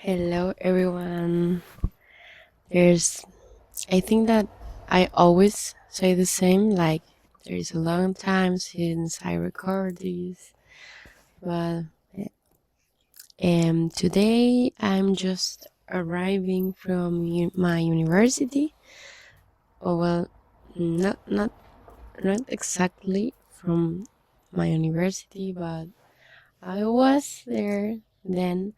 Hello, everyone. There's, I think that I always say the same, like, there's a long time since I record this, but today I'm just arriving from my university. Oh, well, not exactly from my university, but I was there then.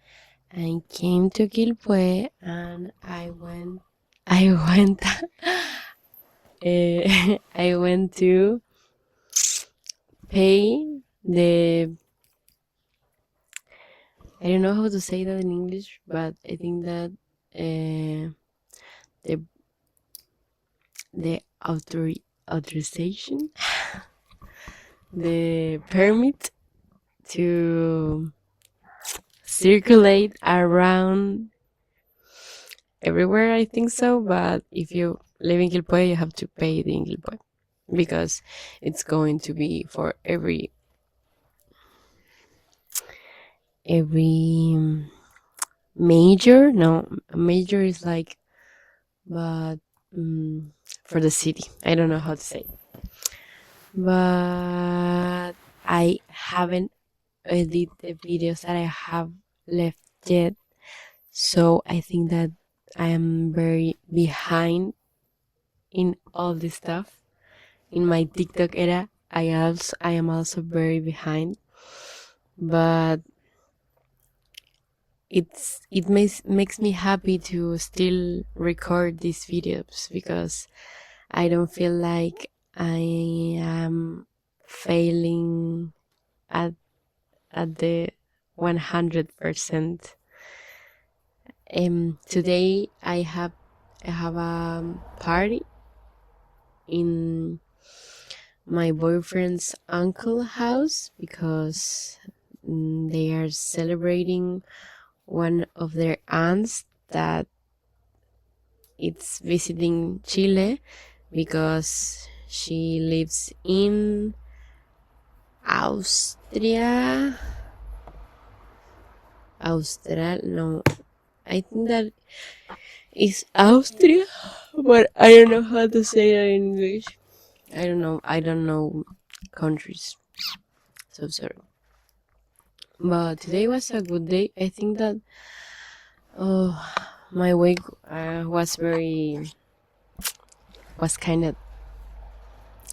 I came to Quilpue and I went I went to pay the I don't know how to say that in English, but I think that the the authorization, the permit to circulate around everywhere. I think so, but if you live in Quilpue, you have to pay it in Quilpue because it's going to be for every major. No, a major is like, but um, for the city. I don't know how to say, but I haven't edited the videos that I have left yet. So I think that I am very behind in all this stuff. In my TikTok era, I am also very behind, but makes me happy to still record these videos because I don't feel like I am failing at the 100%. Today I have a party in my boyfriend's uncle house because they are celebrating one of their aunts that it's visiting Chile because she lives in Austria. Austral, no, I think that is Austria, but I don't know how to say that in English. I don't know. I don't know countries. So sorry. But today was a good day. I think that oh, my week was kind of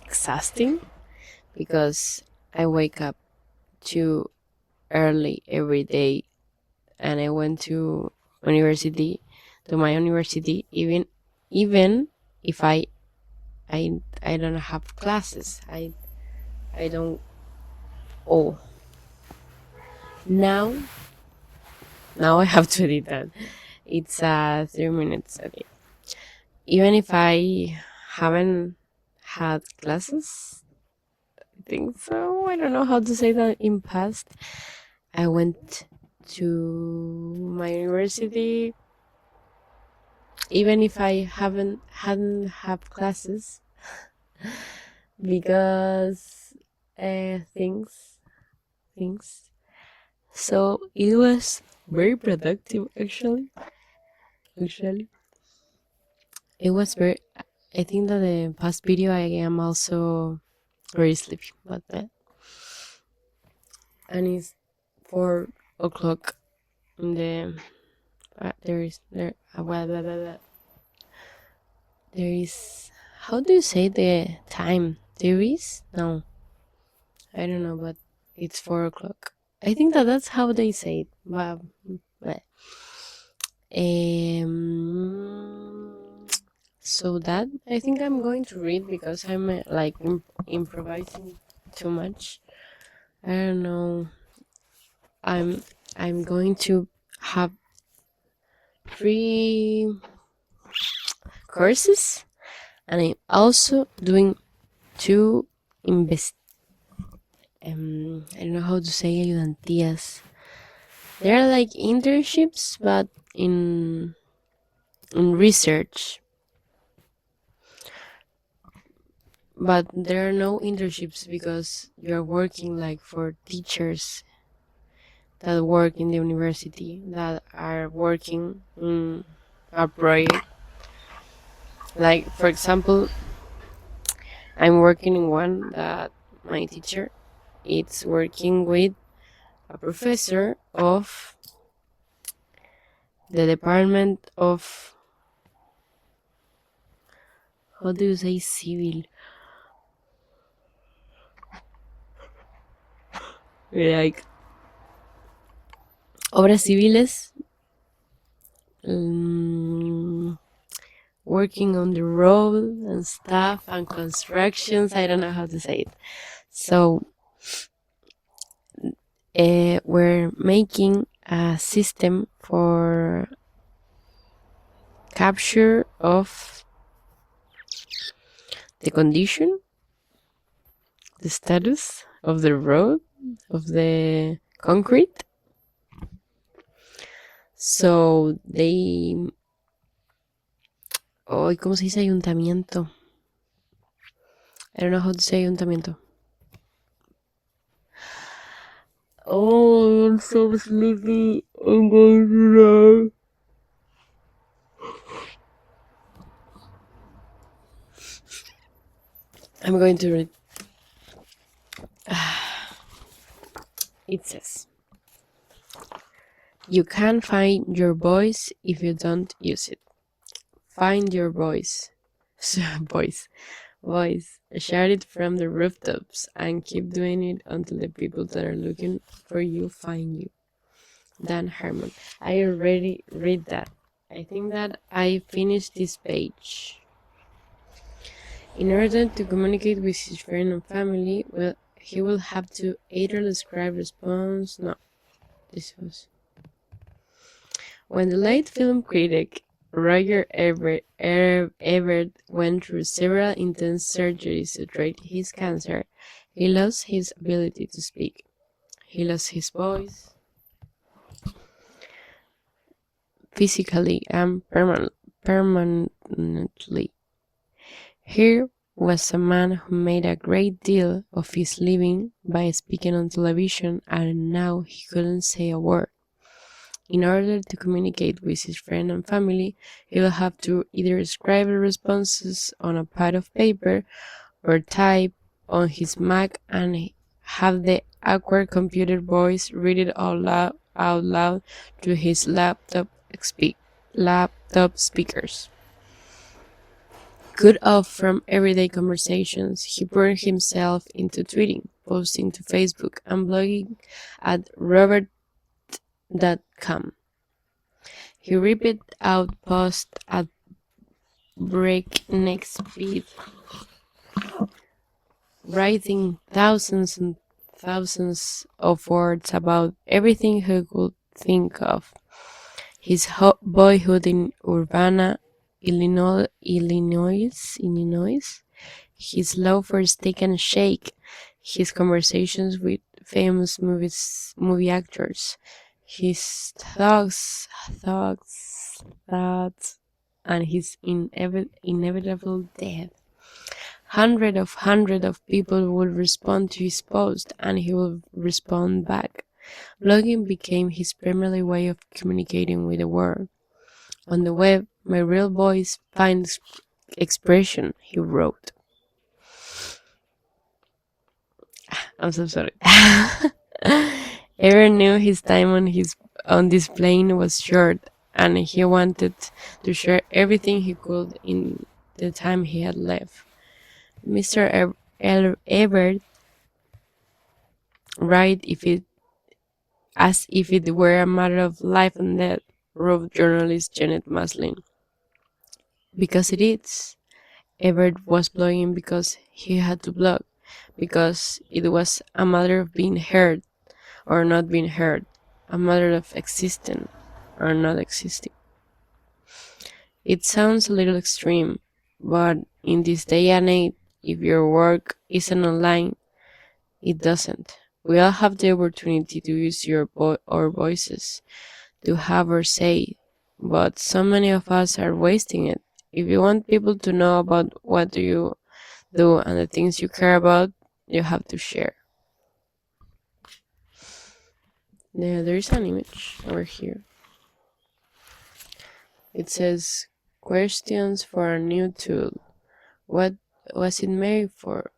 exhausting because I wake up too early every day and I went university to my university even if I don't have classes. I don't. Oh, now I have to edit that. It's 3 minutes a day. Even if I haven't had classes, I think so. I don't know how to say that in past. I went to my university even if I hadn't have classes because things. So it was very productive actually it was very. I think that the past video I am also very sleepy, but and it's 4 o'clock in the there is there there is how do you say the time? There is no, I don't know, but it's 4 o'clock. I think that that's how they say it, but um. So that I think I'm going to read because I'm like improvising too much. I don't know. I'm I'm going to have 3 courses, and I'm also doing two invest. I don't know how to say ayudantías. They're like internships, but in research. But there are no internships because you're working like for teachers that work in the university that are working in a project. Like, for example, I'm working in one that my teacher is working with a professor of the department of, how do you say civil? Like obras civiles, working on the road and stuff and constructions. I don't know how to say it. So we're making a system for capture of the condition, the status of the road, of the concrete. So they... Oh, ¿cómo se dice ayuntamiento? I don't know how to say ayuntamiento. Oh, I'm so sleepy. I'm going to die. I'm going to read. It says, you can't find your voice if you don't use it. Find your voice. Voice. Shout it from the rooftops and keep doing it until the people that are looking for you find you. Dan Harmon. I already read that. I think that I finished this page. In order to communicate with his friend and family, well, he will have to either describe response. No, this was when the late film critic Roger Ebert went through several intense surgeries to treat his cancer. He lost his ability to speak. He lost his voice physically and permanently. Here was a man who made a great deal of his living by speaking on television, and now he couldn't say a word. In order to communicate with his friend and family, he will have to either scribe the responses on a pad of paper or type on his Mac and have the awkward computer voice read it out loud through his laptop speakers. Cut off from everyday conversations, he poured himself into tweeting, posting to Facebook, and blogging at robert.com. He ripped out posts at breakneck speed, writing thousands and thousands of words about everything he could think of. His boyhood in Urbana, Illinois, his love for Steak and Shake, his conversations with famous movie actors, his thoughts, and his inevitable death. Hundred of people will respond to his post, and he will respond back. Blogging became his primary way of communicating with the world. On the web, my real voice finds expression, he wrote. I'm so sorry. Aaron knew his time on this plane was short, and he wanted to share everything he could in the time he had left. Mr. Ebert, right, as if it were a matter of life and death, wrote journalist Janet Maslin. Because it is. Ebert was blogging because he had to blog, because it was a matter of being heard or not being heard, a matter of existing or not existing. It sounds a little extreme, but in this day and age, if your work isn't online, it doesn't. We all have the opportunity to use our voices, to have our say, but so many of us are wasting it. If you want people to know about what you do and the things you care about, you have to share. there is an image over here. It says questions for a new tool. What was it made for?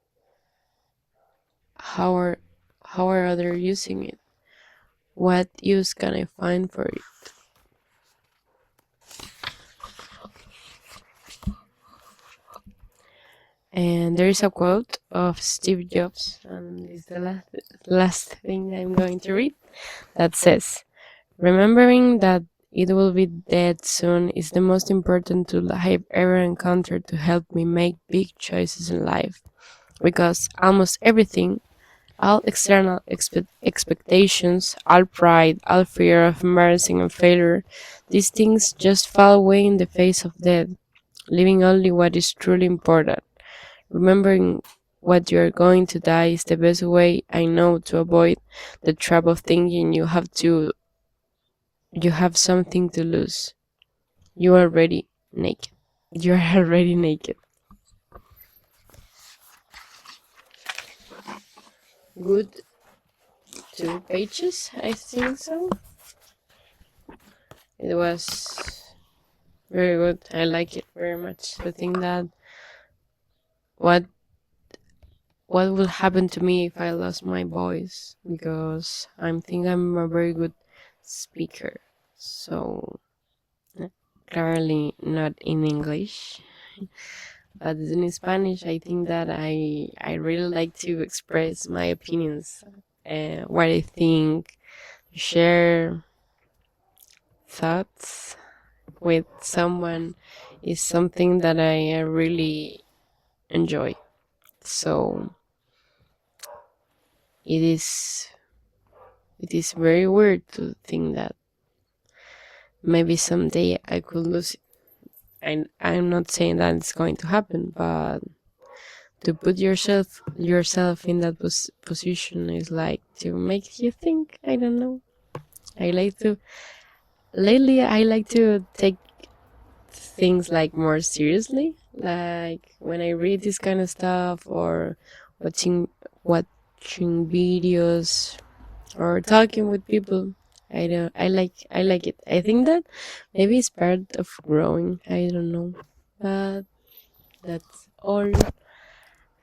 How are others using it? What use can I find for it? And there is a quote of Steve Jobs, and this is the last thing I'm going to read, that says, "Remembering that it will be dead soon is the most important tool I've ever encountered to help me make big choices in life. Because almost everything, all external expectations, all pride, all fear of embarrassing and failure, these things just fall away in the face of death, leaving only what is truly important. Remembering what you are going to die is the best way I know to avoid the trap of thinking you have something to lose. You are already naked. You are already naked." Good 2 pages, I think so. It was very good. I like it very much. I think that what what will happen to me if I lost my voice, because I think I'm a very good speaker. So clearly not in English, but in Spanish, I think that I really like to express my opinions, what I think, share thoughts with someone is something that I really enjoy. So it is it is very weird to think that maybe someday I could lose it. I'm not saying that it's going to happen, but to put yourself in that position is like to make you think. I don't know. I like to lately. I like to take things like more seriously. Like when I read this kind of stuff, or watching videos, or talking with people. I like it. I think that maybe it's part of growing. I don't know. But that's all.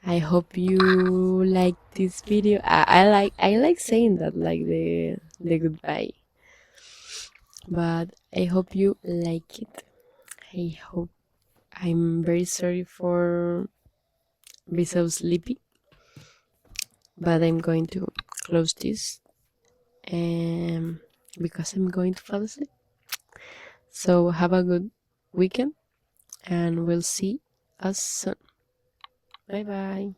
I hope you like this video. I like saying that, like the goodbye. But I hope you like it. I hope I'm very sorry for be so sleepy, but I'm going to close this, because I'm going to fall asleep. So have a good weekend, and we'll see us soon. Bye bye.